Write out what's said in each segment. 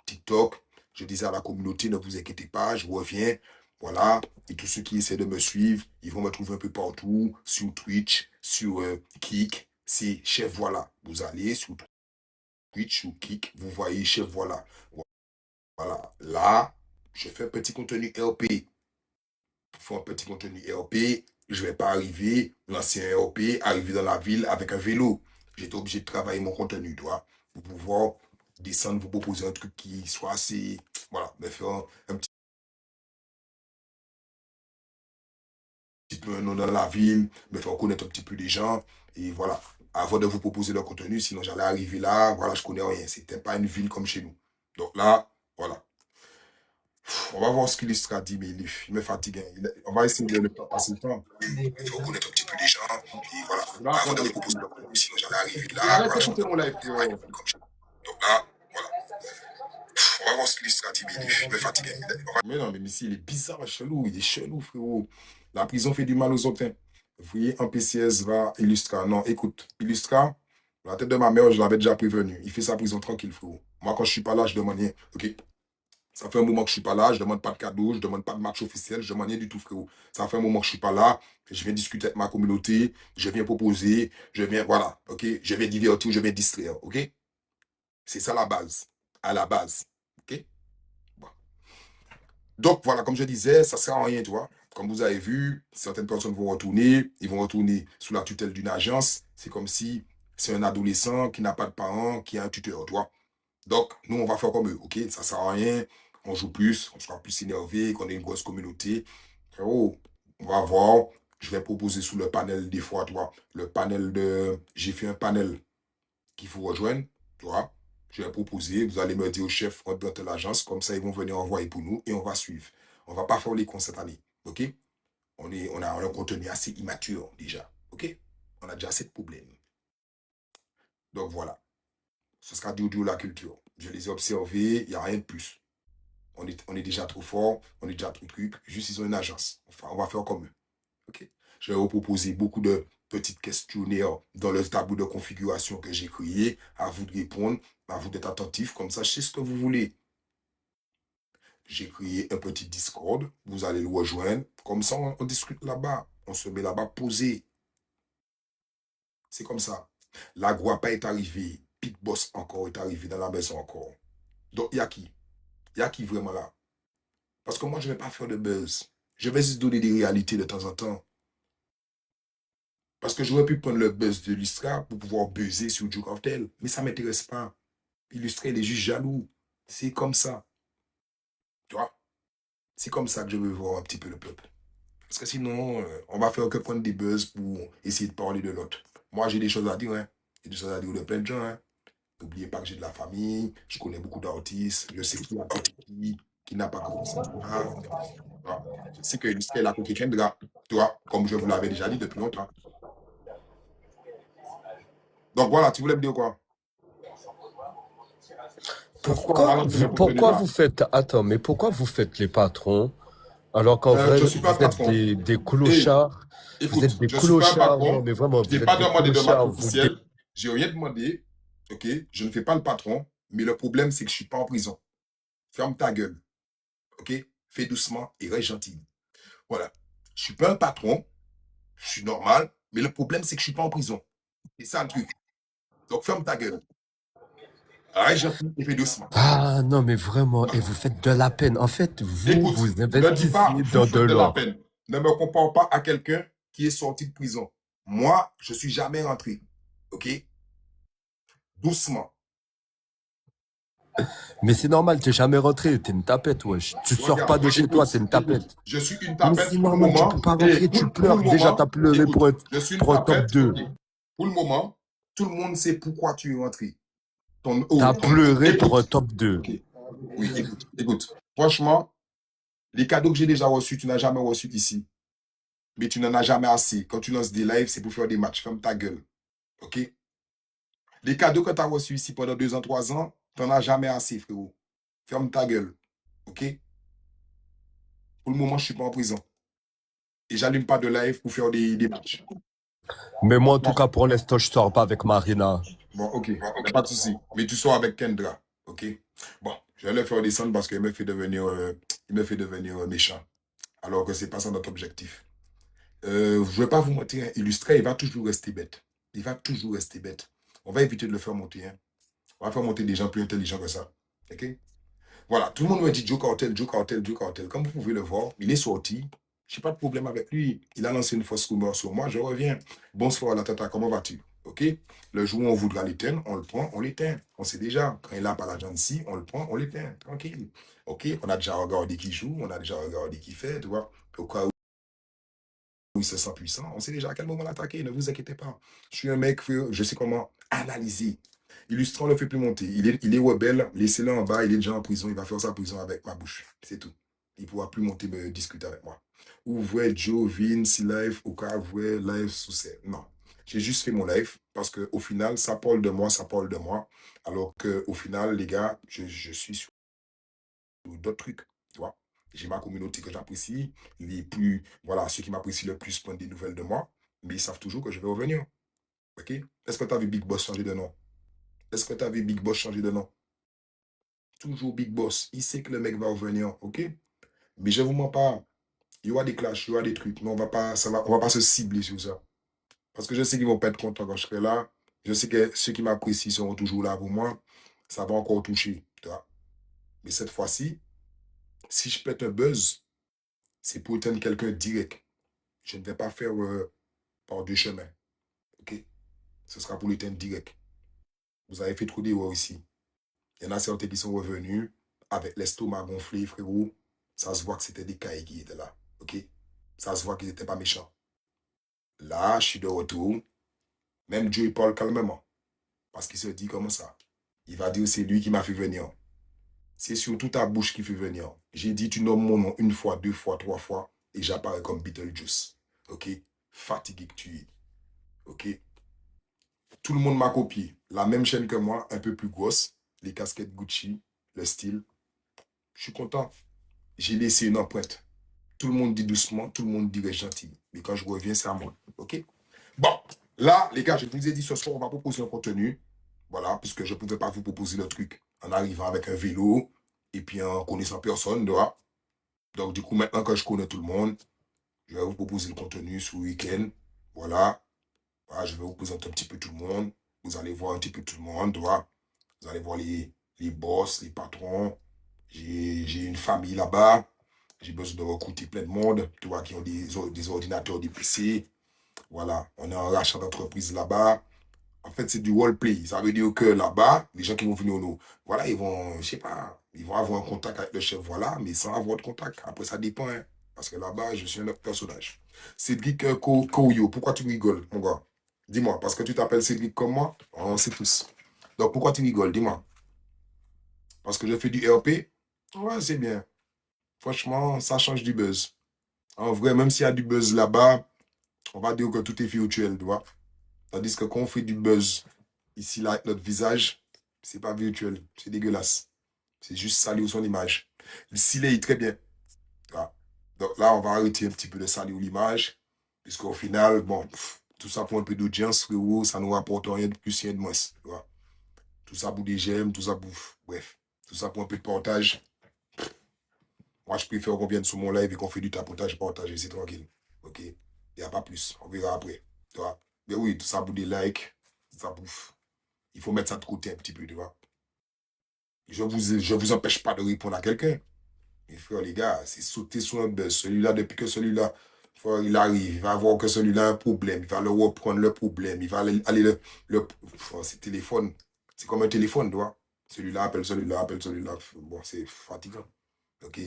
TikTok. Je disais à la communauté, ne vous inquiétez pas, je reviens. Voilà. Et tous ceux qui essaient de me suivre, ils vont me trouver un peu partout, sur Twitch, sur Kik. C'est Chef Voilà. Vous allez sur Twitch ou Kik, vous voyez Chef Voilà. Voilà. Là, je fais un petit contenu RP. Pour faire un petit contenu RP, je ne vais pas arriver, lancer un RP, arriver dans la ville avec un vélo. J'étais obligé de travailler mon contenu, toi, pour pouvoir descendre, vous proposer un truc qui soit assez, voilà, me faire un petit peu un nom dans la ville, me faire connaître un petit peu les gens, et voilà, avant de vous proposer le contenu, sinon j'allais arriver là, voilà, je connais rien, c'était pas une ville comme chez nous. Donc là, voilà. On va voir ce qu'il sera dit, mais il me fatigue. On va essayer de ne pas passer le temps. Il faut connaître un petit peu les gens. Et voilà. Là, avant de vous proposer le contenu, sinon j'allais arriver là. Arrête d'écouter mon live. Donc là, voilà. On va voir ce qu'il sera dit, mais il me fatigue. Mais non, mais ici, il est bizarre, chelou. Il est chelou, frérot. La prison fait du mal aux autres. Vous voyez, un PCS va Illustra. Non, écoute, Illustra, la tête de ma mère, je l'avais déjà prévenu. Il fait sa prison tranquille, frérot. Moi, quand je suis pas là, je demande rien. Ok? Ça fait un moment que je suis pas là, je demande pas de cadeau, je demande pas de match officiel, je demande rien du tout, frérot. Ça fait un moment que je suis pas là, je viens discuter avec ma communauté, je viens proposer, je viens, voilà, ok? Je viens divertir, je viens distraire, ok? C'est ça la base, à la base, ok? Bon. Donc, voilà, comme je disais, ça sert à rien, tu vois. Comme vous avez vu, certaines personnes vont retourner, ils vont retourner sous la tutelle d'une agence. C'est comme si c'est un adolescent qui n'a pas de parents, qui a un tuteur, tu vois. Donc, nous, on va faire comme eux, ok? Ça sert à rien, on joue plus, on sera plus énervé, qu'on ait une grosse communauté. Frérot, on va voir. Je vais proposer sous le panel des fois, tu vois. Le panel de... J'ai fait un panel qu'il faut rejoindre, tu vois. Je vais proposer, vous allez me dire au chef, on dans l'agence, comme ça, ils vont venir envoyer pour nous et on va suivre. On va pas faire les cons cette année, ok? On a un contenu assez immature, déjà, ok? On a déjà assez de problèmes. Donc, voilà. Ce sera du la culture. Je les ai observés, il n'y a rien de plus. On est déjà trop fort, on est déjà trop truc. Juste, ils ont une agence. Enfin, on va faire comme eux. OK? Je vais vous proposer beaucoup de petites questionnaires dans le tableau de configuration que j'ai créé. À vous de répondre, à vous d'être attentif. Comme ça, je sais ce que vous voulez. J'ai créé un petit Discord. Vous allez le rejoindre. Comme ça, on discute là-bas. On se met là-bas posé. C'est comme ça. La Guapa est arrivée. Big Boss encore est arrivé dans la maison encore. Donc, il y a qui? Il y a qui vraiment là? Parce que moi, je ne vais pas faire de buzz. Je vais juste donner des réalités de temps en temps. Parce que j'aurais pu prendre le buzz de Lustra pour pouvoir buzzer sur Duke of Tel. Mais ça ne m'intéresse pas. Illustré, il est juste jaloux. C'est comme ça. Tu vois? C'est comme ça que je veux voir un petit peu le peuple. Parce que sinon, on va faire que prendre des buzz pour essayer de parler de l'autre. Moi, j'ai des choses à dire. Hein. J'ai des choses à dire de plein de gens. Hein. N'oubliez pas que j'ai de la famille. Je connais beaucoup d'artistes. Je sais qui n'a pas commencé. Voilà. Je sais que Illustré, a quelqu'un de là. Tu vois? Comme je vous l'avais déjà dit depuis longtemps. Donc voilà, tu voulais me dire quoi? Pourquoi vous faites... Attends, mais pourquoi vous faites les patrons alors qu'en vrai, Je ne suis pas vous êtes patron. des clochards? Vous êtes Écoute, des je ne suis pas clochards, non, patron. mais vraiment, Je n'ai vous êtes pas des demandé de match clochards. officiel. Je n'ai rien demandé. OK? Je ne fais pas le patron. Mais le problème, c'est que je ne suis pas en prison. Ferme ta gueule. OK? Fais doucement et reste gentil. Voilà. Je ne suis pas un patron. Je suis normal. Mais le problème, c'est que je ne suis pas en prison. C'est ça le truc. Donc, ferme ta gueule. Reste gentil et fais doucement. Ah non, mais vraiment, et vous faites de la peine. En fait, Écoute, vous ne dis pas, investissez vous dans de faites de la l'or. peine. Ne me compare pas à quelqu'un qui est sorti de prison. Moi, je ne suis jamais rentré. OK? Doucement. Mais c'est normal, t'es jamais rentré, t'es une tapette, wesh. Tu sors pas Regarde, de chez toi, t'es une tapette. je suis une Mais tapette c'est pour le normal, tu moment. peux pas Et rentrer, tu pour le pleures. Déjà, moment, t'as pleuré écoute, je suis une pour un top tapette. 2. Ok. Pour le moment, tout le monde sait pourquoi tu es rentré. T'as pleuré pour un Écoute. top 2. Ok. Oui, écoute. Franchement, les cadeaux que j'ai déjà reçus, tu n'as jamais reçu ici. Mais tu n'en as jamais assez. Quand tu lances des lives, c'est pour faire des matchs. Ferme ta gueule. OK? Les cadeaux que tu as reçus ici pendant 2 ans, 3 ans, tu n'en as jamais assez, frérot. Ferme ta gueule. OK? Pour le moment, je ne suis pas en prison. Et j'allume pas de live pour faire des matchs. Mais moi, en tout cas, pour l'instant, je sors pas avec Marina. Bon, ok. Pas de souci. Mais tu sors avec Kendra. Ok? Bon. Je vais le faire descendre parce qu'il me fait devenir, méchant. Alors que c'est pas ça notre objectif. Je ne vais pas vous mentir, hein, illustré, il va toujours rester bête. Il va toujours rester bête. On va éviter de le faire monter. Hein. On va faire monter des gens plus intelligents que ça. OK? Voilà, tout le monde me dit Joe Cartel, Joe Cartel, Joe Cartel. Comme vous pouvez le voir, il est sorti. Je n'ai pas de problème avec lui. Il a lancé une fausse rumeur sur moi. Je reviens. Bonsoir, la tata, comment vas-tu? OK? Le jour où on voudra l'éteindre, on le prend, on l'éteint. On sait déjà. Quand il n'a pas l'argent ici, on le prend, on l'éteint. Tranquille. OK? On a déjà regardé qui joue, on a déjà regardé qui fait, tu vois. Au cas où il se sent puissant, on sait déjà à quel moment l'attaquer. Ne vous inquiétez pas. Je suis un mec, je sais comment analyser. Illustrant ne le fait plus monter. Il est rebelle, laissez-le en bas, il est déjà en prison, il va faire sa prison avec ma bouche. C'est tout. Il ne pourra plus monter me discuter avec moi. Ouvrez Joe, Vince, live, ou cas, ouvrez live sous ces. Non. J'ai juste fait mon live parce qu'au final, ça parle de moi, ça parle de moi. Alors qu'au final, les gars, je suis sur d'autres trucs. Tu vois. J'ai ma communauté que j'apprécie. Les plus, voilà, ceux qui m'apprécient le plus prennent des nouvelles de moi. Mais ils savent toujours que je vais revenir. OK? Est-ce que tu as vu Big Boss changer de nom? Est-ce que tu as vu Big Boss changer de nom? Toujours Big Boss. Il sait que le mec va revenir, ok? Mais je ne vous mens pas. Il y aura des clashs, il y aura des trucs, mais on va pas se cibler sur ça. Parce que je sais qu'ils vont pas être contents quand je serai là. Je sais que ceux qui m'apprécient seront toujours là pour moi. Ça va encore toucher, tu vois. Mais cette fois-ci, si je pète un buzz, c'est pour éteindre quelqu'un direct. Je ne vais pas faire par deux chemins, ok? Ce sera pour l'éteindre direct. Vous avez fait trop d'erreurs ici. Il y en a certains qui sont revenus avec l'estomac gonflé, frérot. Ça se voit que c'était des cailles qui étaient là. OK? Ça se voit qu'ils n'étaient pas méchants. Là, je suis de retour. Même Dieu, il parle calmement. Parce qu'il se dit comme ça. Il va dire, c'est lui qui m'a fait venir. C'est surtout ta bouche qui fait venir. J'ai dit, tu nommes mon nom une fois, deux fois, trois fois, et j'apparais comme Beetlejuice. OK? Fatigué que tu es. OK? Tout le monde m'a copié. La même chaîne que moi, un peu plus grosse. Les casquettes Gucci, le style. Je suis content. J'ai laissé une empreinte. Tout le monde dit doucement, tout le monde dit gentil. Mais quand je reviens, c'est à moi. OK? Bon, là, les gars, je vous ai dit ce soir, on va proposer un contenu. Voilà, puisque je ne pouvais pas vous proposer le truc en arrivant avec un vélo et puis en connaissant personne, tu vois. Donc, du coup, maintenant que je connais tout le monde, je vais vous proposer le contenu ce week-end. Voilà. Voilà, je vais vous présenter un petit peu tout le monde. Vous allez voir un petit peu tout le monde, tu vois. Vous allez voir les boss, les patrons. J'ai une famille là-bas. J'ai besoin de recruter plein de monde, tu vois, qui ont des ordinateurs, des PC. Voilà, on est en rachat d'entreprise là-bas. En fait, c'est du roleplay. Ça veut dire que là-bas, les gens qui vont venir nous, voilà, ils vont, je sais pas, ils vont avoir un contact avec le chef, voilà, mais sans avoir de contact. Après, ça dépend, hein, parce que là-bas, je suis un autre personnage. Cédric Koyo, pourquoi tu rigoles, mon gars? Dis-moi, parce que tu t'appelles Cédric comme moi? On sait tous. Donc, pourquoi tu rigoles? Dis-moi. Parce que je fais du RP? Ouais, c'est bien. Franchement, ça change du buzz. En vrai, même s'il y a du buzz là-bas, on va dire que tout est virtuel, tu vois. Tandis que quand on fait du buzz ici, là, avec notre visage, c'est pas virtuel. C'est dégueulasse. C'est juste salir son image. Le style est très bien. Voilà. Donc là, on va arrêter un petit peu de salir l'image. Puisqu'au final, bon, tout ça pour un peu d'audience, frérot, ça nous rapporte rien de plus, rien de moins. Tu vois. Tout ça pour des j'aime, tout ça pour. Bref. Tout ça pour un peu de partage. Moi, je préfère qu'on vienne sur mon live et qu'on fait du tapotage, partager, c'est tranquille. OK? Il n'y a pas plus. On verra après. Tu vois? Mais oui, tout ça pour des likes, ça bouffe. Il faut mettre ça de côté un petit peu, tu vois. Je vous empêche pas de répondre à quelqu'un. Mais frère, les gars, c'est sauter sur un buzz. Celui-là, depuis que celui-là, il arrive, il va voir que celui-là a un problème. Il va le reprendre le problème. Il va aller c'est téléphone. C'est comme un téléphone, tu vois. Celui-là appelle celui-là, appelle celui-là. Bon, c'est fatigant. OK?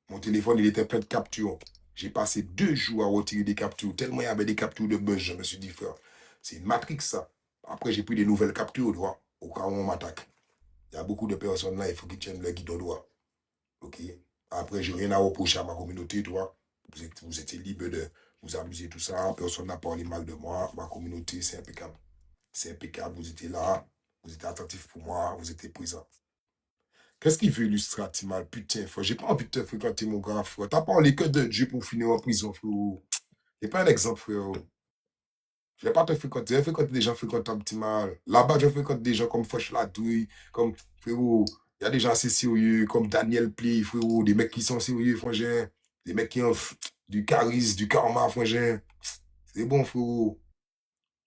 Mon téléphone, il était plein de captures. J'ai passé 2 jours à retirer des captures. Tellement il y avait des captures de buzz, je me suis dit, frère, c'est une matrix, ça. Après, j'ai pris des nouvelles captures, tu vois, au cas où on m'attaque. Il y a beaucoup de personnes là, il faut qu'ils tiennent le guide au doigt. OK? Après, j'ai rien à reprocher à ma communauté, tu vois. Vous étiez libre de vous amuser, tout ça. Personne n'a parlé mal de moi. Ma communauté, c'est impeccable. C'est impeccable. Vous étiez là. Vous étiez attentifs pour moi. Vous étiez présents. Qu'est-ce qu'il veut illustrer, mal? Putain, frère, j'ai pas envie de te fréquenter, mon gars, frère. T'as parlé que de Dieu pour finir en prison, frère. C'est pas un exemple, frère. Je vais pas te fréquenter. Je fréquente des gens fréquentent un petit mal. Là-bas, je fréquente des gens comme Foch Ladouille, comme frérot. Il y a des gens assez sérieux, comme Daniel Play, frérot, des mecs qui sont sérieux, frangin. Des mecs qui ont du charisme, du karma, frangin. C'est bon, frérot.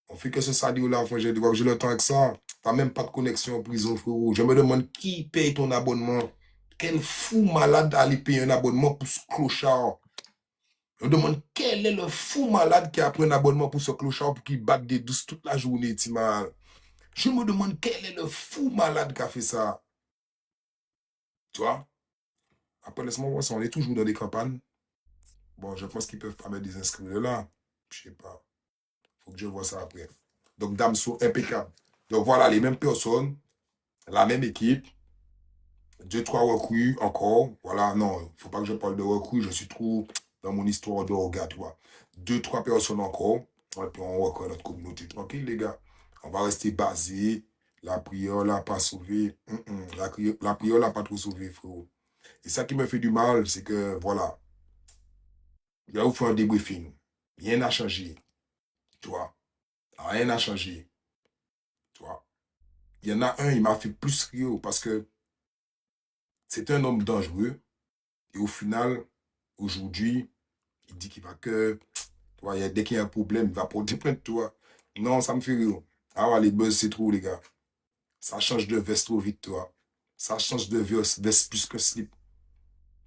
On fait que ce sadio-là, frangin. Tu vois que je le temps avec ça. T'as même pas de connexion en prison, frérot. Je me demande qui paye ton abonnement. Quel fou malade allait payer un abonnement pour ce clochard. Je me demande quel est le fou malade qui a pris un abonnement pour ce clochard pour qu'il batte des douces toute la journée, Timal. Je me demande quel est le fou malade qui a fait ça. Tu vois? Après, laisse-moi voir ça. On est toujours dans des campagnes. Bon, je pense qu'ils peuvent pas mettre des inscrits là. Je sais pas. Faut que je vois ça après. Donc, Damso, impeccable. Donc, voilà, les mêmes personnes, la même équipe. 2-3 recrues encore. Voilà, non, il faut pas que je parle de recrues. Je suis trop dans mon histoire de regard, tu vois. 2-3 personnes encore. Et puis, on reconnaît notre communauté. Tranquille, les gars. On va rester basé. La prière l'a pas sauvé. La prière l'a pas trop sauvé, frérot. Et ça qui me fait du mal, c'est que, voilà, je vais vous faire un débriefing. Rien n'a changé. Tu vois. Rien n'a changé. Tu vois. Il y en a un, il m'a fait plus rire parce que c'est un homme dangereux. Et au final, aujourd'hui, il dit qu'il va que, tu vois, dès qu'il y a un problème, il va porter plainte, tu vois. Non, ça me fait rire. Ah ouais, les buzz, c'est trop, les gars. Ça change de veste trop vite, tu vois. Ça change de veste plus que slip.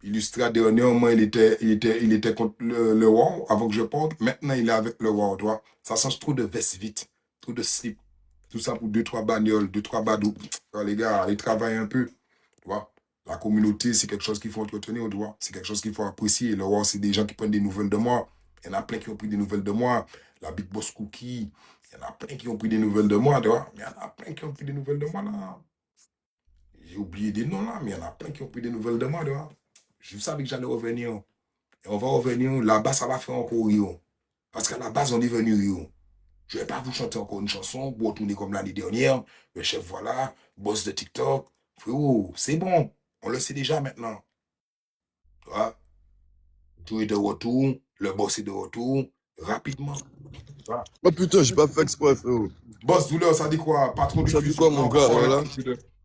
Illustra dernièrement, il était contre le WoW avant que je porte. Maintenant, il est avec le WoW, tu vois. Ça change trop de veste vite. Trop de slip. Tout ça pour 2-3 bagnoles, 2-3 badauds. Les gars, allez travailler un peu. Tu vois. La communauté, c'est quelque chose qu'il faut entretenir, tu vois. C'est quelque chose qu'il faut apprécier. Le WoW, c'est des gens qui prennent des nouvelles de moi. Il y en a plein qui ont pris des nouvelles de moi. La Big Boss Cookie. Il y en a plein qui ont pris des nouvelles de moi, tu vois. Il y en a plein qui ont pris des nouvelles de moi, là. J'ai oublié des noms, là, mais il y en a plein qui ont pris des nouvelles de moi, tu vois. Je savais que j'allais revenir. Et on va revenir. Là-bas, ça va faire encore rire. Parce qu'à la base, on est venu rire. Je ne vais pas vous chanter encore une chanson pour retourner comme l'année dernière. Le chef, voilà, boss de TikTok. Frérot, c'est bon. On le sait déjà maintenant. Tu vois? Tout est de retour. Le boss est de retour. Rapidement. Tu vois? Oh putain, j'ai pas fait exprès, frérot. Boss douleur, ça dit quoi? Patron Ça du dit fusion. quoi, mon gars, voilà?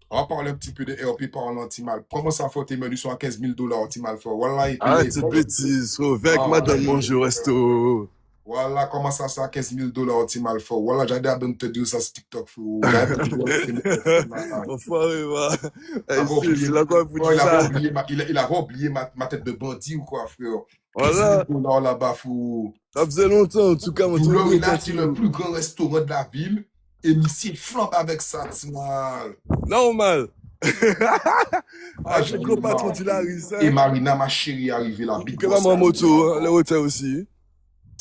On va parler un petit peu de RP par l'antimal. Comment ça fait tes menus sont à 15 000 $ antimal? Voilà, Arrête ces bêtises, frérot. Viens avec moi dans manger au resto. Voilà, comment ça, ça, 15 000 $ antimal fort. Voilà, j'ai hâte de te dire ça sur TikTok, frérot. Enfoiré, va. Il là quoi pour dire ça. Il avait oublié ma tête de bandit ou quoi, frère. Voilà. 15 000 $ là-bas, frérot. Ça faisait longtemps, en tout cas, mon Douleur, il a le plus grand restaurant de la ville. Et Missy flambe avec ça, Timal. Normal. Avec le gros patron, tu l'as arrivé, ça. Et Marina, ma chérie, est arrivée là. Big Boss. Moi, moto, le hôtel aussi.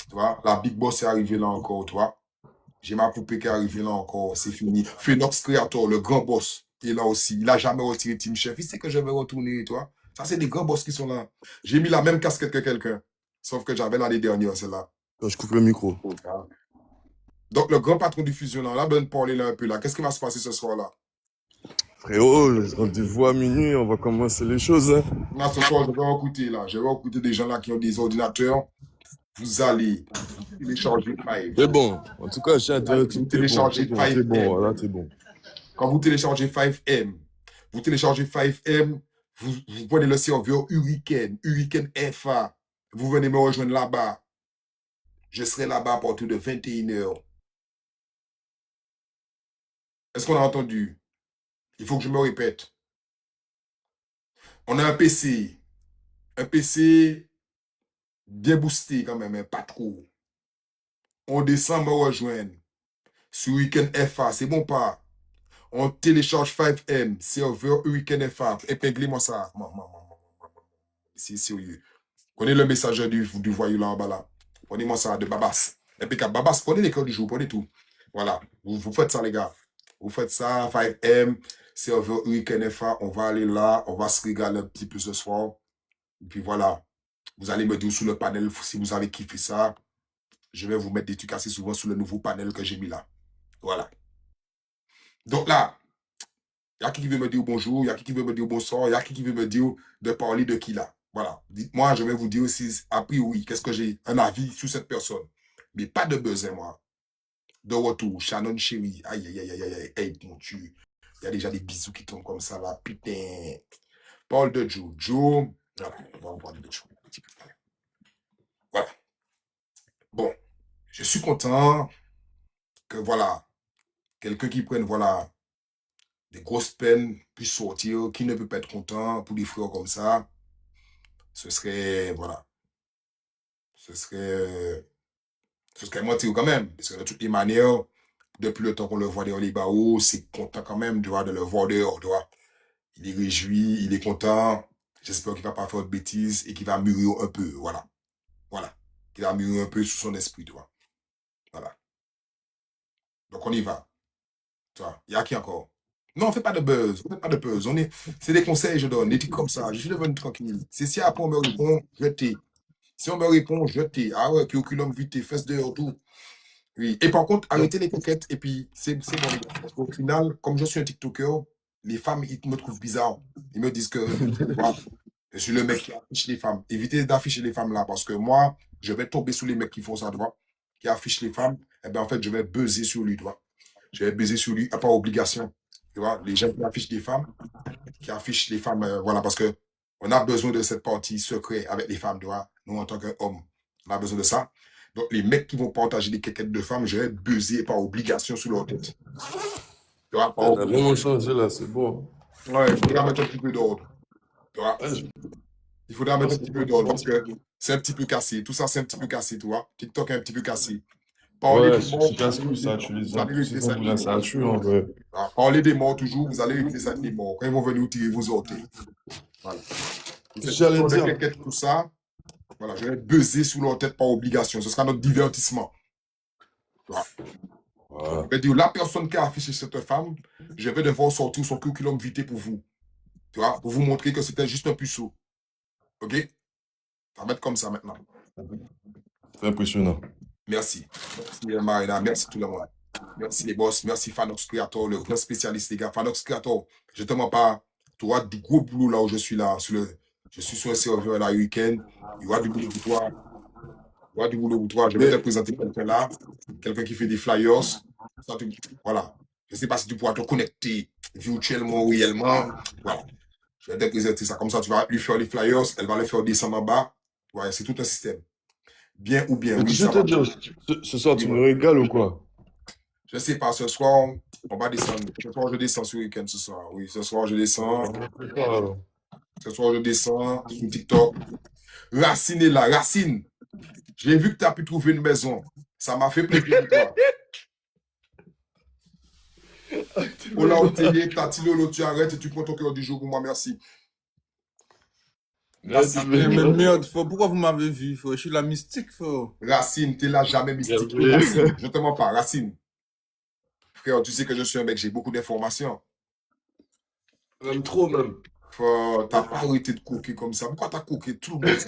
Tu vois, la Big Boss est arrivée là encore, tu vois. J'ai ma poupée qui est arrivée là encore, c'est fini. Phoenix Creator, le grand boss, il est là aussi. Il n'a jamais retiré Team Chef. Il sait que je vais retourner, tu vois. Ça, c'est des grands boss qui sont là. J'ai mis la même casquette que quelqu'un. Sauf que j'avais l'année dernière, celle-là. Je coupe le micro. Donc, le grand patron du fusion, là, on a besoin de parler là un peu, là. Qu'est-ce qui va se passer ce soir-là? Frérot, rendez-vous à minuit, on va commencer les choses. Hein. Là, ce soir, je vais recruter, là. Je vais recruter des gens là qui ont des ordinateurs. Vous allez télécharger Five. C'est bon. En tout cas, j'ai intérêt vous télécharger bon, 5M. C'est bon, voilà, c'est bon. Quand vous téléchargez 5M, vous téléchargez 5M, vous prenez le serveur Hurricane FA. Vous venez me rejoindre là-bas. Je serai là-bas à partir de 21h. Est-ce qu'on a entendu? Il faut que je me répète. On a un PC. Un PC bien boosté quand même, mais pas trop. On descend me rejoindre. Sur Weekend FA, c'est bon pas? On télécharge 5M, serveur Weekend FA. Épinglez-moi ça. C'est sérieux. Prenez le messager du voyou là en bas là. Prenez-moi ça de Babas. Impeccable. Babas, prenez l'école du jour, prenez tout. Voilà. Vous faites ça, les gars. Vous faites ça, 5M, serveur Weekend FA. On va aller là, on va se régaler un petit peu ce soir. Et puis voilà. Vous allez me dire sous le panel si vous avez kiffé ça. Je vais vous mettre des trucs assez souvent sur le nouveau panel que j'ai mis là. Voilà. Donc là, il y a qui veut me dire bonjour, il y a qui veut me dire bonsoir, il y a qui veut me dire de parler de qui là. Voilà. Dites-moi, je vais vous dire aussi, a priori, qu'est-ce que j'ai un avis sur cette personne. Mais pas de besoin, moi. De retour, Shannon chérie. Aïe, aïe, aïe, aïe, aïe, aïe, mon Dieu. Il y a déjà des bisous qui tombent comme ça, là. Putain. Parle de Joe. Joe. Voilà, on va parler de Joe. Un petit peu. Voilà. Bon, je suis content que, voilà, quelqu'un qui prenne, voilà, des grosses peines puisse sortir, qui ne peut pas être content pour des frères comme ça. Ce serait, voilà, ce serait mentir quand même. Parce que de toutes les manières, depuis le temps qu'on le voit dehors les barreaux, c'est content quand même, tu vois, de le voir dehors, tu vois. Il est réjoui, il est content. J'espère qu'il va pas faire de bêtises et qu'il va mûrir un peu, voilà. Voilà. Qu'il va mûrir un peu sous son esprit, tu vois. Voilà. Donc on y va. Tu vois. Il y a qui encore? Non, on fait pas de buzz. On fait pas de buzz. C'est des conseils que je donne. Des trucs comme ça. Je suis devenu tranquille. C'est si après on me répond, je t'ai. Si on me répond, je t'ai. Ah ouais, puis aucun homme vite tes fesses dehors, tout. Oui. Et par contre, arrêtez les coquettes. Et puis, c'est bon, les gars. Parce qu'au final, comme je suis un TikToker, les femmes, ils me trouvent bizarre. Ils me disent que, voilà, je suis le mec qui affiche les femmes. Évitez d'afficher les femmes là, parce que moi, je vais tomber sous les mecs qui font ça, tu vois, qui affichent les femmes. Eh bien, en fait, je vais buzzer sur lui, tu vois. Je vais baiser sur lui, par obligation. Tu vois, les gens qui affichent des femmes, voilà, parce que on a besoin de cette partie secrète avec les femmes, tu vois. Nous, en tant qu'hommes, on a besoin de ça. Donc, les mecs qui vont partager des quéquettes de femmes, je vais buzzer par obligation sur leur tête. Tu vois, On a vraiment changé là, c'est bon. Ouais, il faudra mettre un petit peu d'ordre. Tu vois, il faudra mettre un petit peu d'ordre parce que c'est un petit peu cassé. Tout ça, c'est un petit peu cassé, tu vois. TikTok est un petit peu cassé. Ouais, Parlez des morts, c'est casse-couille, ça tue les vous allez régler ça avec les là, ça morts. tue en vrai. Ah, parlez des morts toujours, vous allez régler ça avec les morts. Quand ils vont venir vous tirer vos orteils. Voilà. J'allais dire. Tout ça, voilà, je vais buzzer sous leur tête par obligation. Ce sera notre divertissement. Voilà. Voilà. Je vais dire, la personne qui a affiché cette femme, je vais devoir sortir son curriculum vitae pour vous. Tu vois, pour vous montrer que c'était juste un puceau. OK? Ça va être comme ça maintenant. C'est impressionnant. Merci. Merci Marina, merci tout le monde. Merci les boss, merci Fanox Creator, le grand spécialiste les gars. Fanox Creator, je te mens pas. Tu vois du gros boulot là où je suis là. Je suis sur un serveur là week-end. Il y aura du boulot pour toi. Il y aura du boulot pour toi. Je vais te présenter quelqu'un là. Quelqu'un qui fait des flyers. Ça, voilà. Je ne sais pas si tu pourras te connecter virtuellement ou réellement. Voilà. Je vais te présenter ça. Comme ça, tu vas lui faire les flyers. Elle va les faire descendre en bas. Ouais, c'est tout un système. Bien ou bien, Mais oui, je ça te va. dire, ce soir, tu me régales ou quoi? Je sais pas, ce soir, on va descendre. Ce soir, je descends sur week-end ce soir. Oui, ce soir, je descends. Ce soir, je descends sur TikTok. Racine est là. Racine, j'ai vu que tu as pu trouver une maison. Ça m'a fait plaisir de toi. Ola Oteye, Tati Lolo, tu arrêtes et tu prends ton cœur du jour pour moi, merci. Racine, mais merde, pourquoi vous m'avez vu, frère? Je suis la mystique, frère. Racine, t'es là jamais mystique. Racine, je te mens pas, Racine. Frère, tu sais que je suis un mec, j'ai beaucoup d'informations. Même trop, même. T'as pas arrêté de coquer comme ça. Pourquoi t'as coqué tout le monde?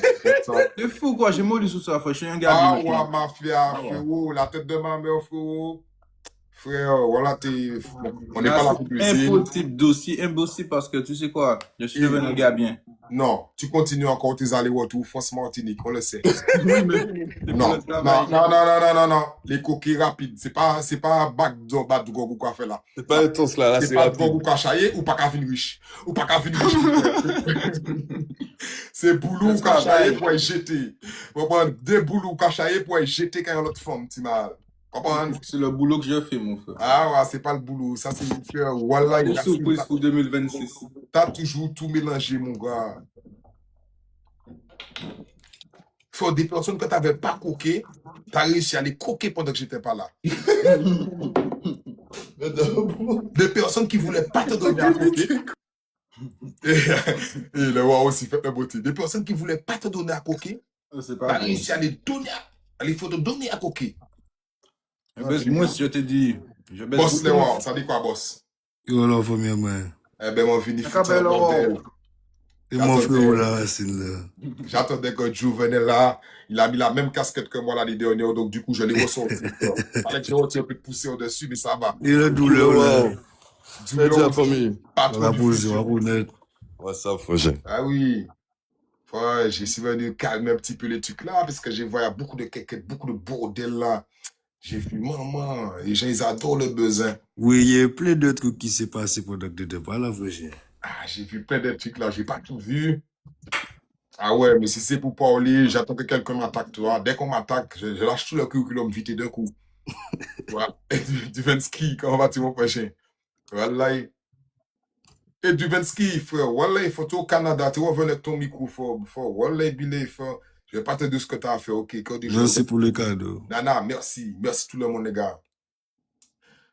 C'est fou, quoi. J'ai molli sous ça, frère. Je suis un gars Ah bien. ouais, mafia, frérot, la tête de ma mère, frérot. Frère, voilà, on n'est pas là pour baiser. Impossible, dossier, impossible parce que tu sais quoi, je suis devenu un gars bien. Non, tu continues encore tes allers-retours, France Martinique, on le sait. Oui, mais Non, non. Les coquets rapides, c'est pas bac de gogo quoi faire là. C'est pas intense là, C'est pas de gogo quoi chailler ou pas qu'à finir riche. Ou pas qu'à finir riche. C'est boulot ou qu'à chailler pour être jeté. Des boulots qu'à chailler pour être jeté quand il y a l'autre femme, tu m'as. C'est le boulot que je fais, mon frère. Ah ouais, c'est pas le boulot. Ça, c'est le cœur. Voilà, Une surprise pour 2026. T'as toujours tout mélangé, mon gars. Faut des personnes que t'avais pas coqué, t'as réussi à les coquer pendant que j'étais pas là. Des personnes qui voulaient pas te donner à coquer. Et le roi aussi fait la beauté. Des personnes qui voulaient pas te donner à coquer, t'as réussi à les donner, faut te donner à coquer. Moi, si je te dis. Boss, les rois, ça dit quoi, boss? Yo, là, faut mieux, moi. Eh ben, mon fini, bordel. Et mon frère, là, Racine, là. J'attendais que Joe venait là. Il a mis la même casquette que moi l'année dernière, donc du coup, je l'ai ressorti. Fallait que je retire un peu de poussière au-dessus, mais ça va. Et la douleur, là. Douleur, la famille. Pas Dans la position, à connaître. Ouais, ça, frère. Ah oui. Ouais, je suis venu calmer un petit peu les trucs là, parce que j'ai vu beaucoup de quéquettes, beaucoup de bordel là. J'ai vu maman. Les gens, ils adorent le besoin. Oui, il y a plein de trucs qui s'est passé pendant que tu n'étais pas là, frère. Ah, j'ai vu plein de trucs là, j'ai pas tout vu. Ah ouais, mais si c'est pour parler, j'attends que quelqu'un m'attaque, tu vois. Dès qu'on m'attaque, je lâche tout le curriculum vitae d'un coup. Voilà. Et du Vensky, comment vas-tu, mon prochain? Voilà. Et du Vensky, frère. Voilà, il faut tout au Canada. Tu reviens avec ton micro fort. Voilà, Billy, frère. Je vais pas te dire ce que tu as fait, ok? Merci pour le cadeau. Nana, merci. Merci tout le monde, les gars.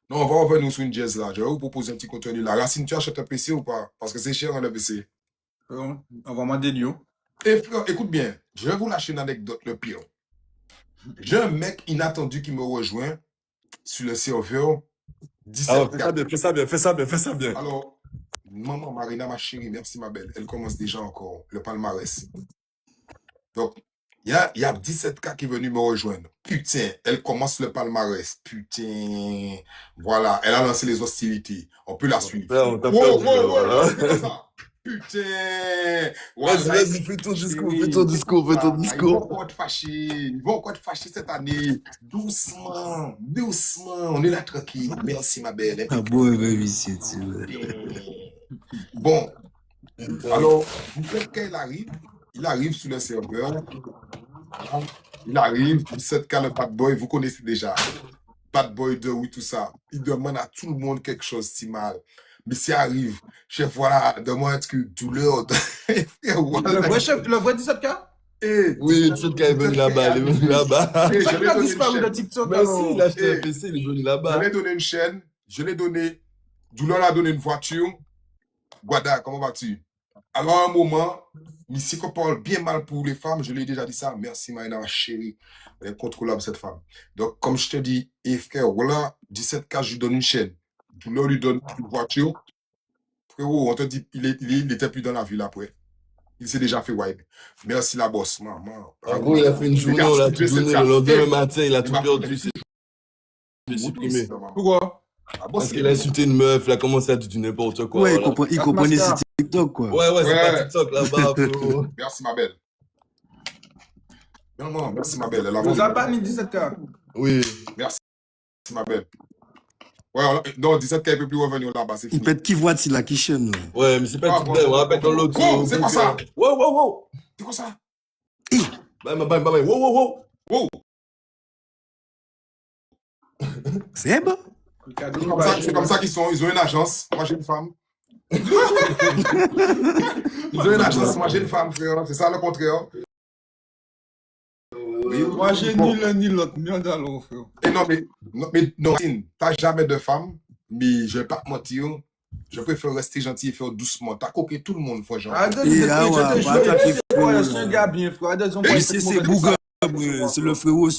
Non, on va revenir sur une jazz là. Je vais vous proposer un petit contenu là. Racine, tu achètes un PC ou pas? Parce que c'est cher, le PC. Envoie-moi des lieux. Et frère, écoute bien. Je vais vous lâcher une anecdote, le pire. J'ai un mec inattendu qui me rejoint sur le serveur 17 fais ça bien. Alors, maman Marina, ma chérie, merci ma belle. Elle commence déjà encore le palmarès. Donc, il y a 17K qui est venu me rejoindre. Putain, elle commence le palmarès. Putain, voilà, elle a lancé les hostilités. On peut la suivre. On t'a perdu, Ça. Putain, vas-y, fais ton discours. Ils vont encore te fâcher cette année. Doucement, on est là tranquille. Merci ma belle. Ah bon, ici, tu vois. Bon, alors, quand il arrive sur le serveur. Il arrive, 17K le bad boy, vous connaissez déjà. Bad boy de oui, tout ça. Il demande à tout le monde quelque chose si mal. Mais s'il arrive, chef, voilà, demande un truc, douleur. Le vrai 17K? Oui, 17K est venu là-bas, Ça qui a disparu de TikTok. Merci, il a acheté un PC, il est venu là-bas. Je lui ai donné une chaîne, douleur a donné une voiture. Guada, comment vas-tu? Alors, à un moment, ici qu'on parle bien mal pour les femmes, je lui ai déjà dit ça. Merci, Maïna, ma chérie. Elle est incontrôlable, cette femme. Donc, comme je te dis, et frère, voilà, 17K, je lui donne une chaîne. Douleur lui donne une voiture. Frérot, on te dit, il était plus dans la ville après. Il s'est déjà fait wipe. Merci, la bosse, maman. En gros, il a fait une journée, on l'a tout donné. Le lendemain matin, il a tout perdu. C'est supprimé. Pourquoi? Parce qu'il a insulté une meuf, il a commencé à dire du n'importe quoi. Ouais, voilà. il comprenait c'est TikTok, quoi. Ouais, c'est pas TikTok là-bas, frérot. Merci, ma belle. Non, merci, ma belle. Vous avez pas mis 17K? Oui. Merci, ma belle. Ouais, non, 17K, il ne peut plus revenir là-bas, c'est Il fini. peut être qui voit s'il a qui chaîne. Ouais, mais c'est pas tout on rappelle dans l'autre. Wow, c'est quoi ça? Wow. C'est quoi ça? Bye. Wow. Wow. C'est bon. C'est comme ça qu'ils sont. Ils ont une agence. Moi, j'ai une femme. Ils ont une agence. Moi, j'ai une femme, frère. C'est ça le contraire. Moi, j'ai ni l'un ni l'autre. Ni un d'alors, frère. Et non, t'as jamais de femme, mais je vais pas te mentir. Je préfère rester gentil et faire doucement. T'as coqué tout le monde, faut genre. C'est un gars bien, frère. C'est Bouga, c'est le frérot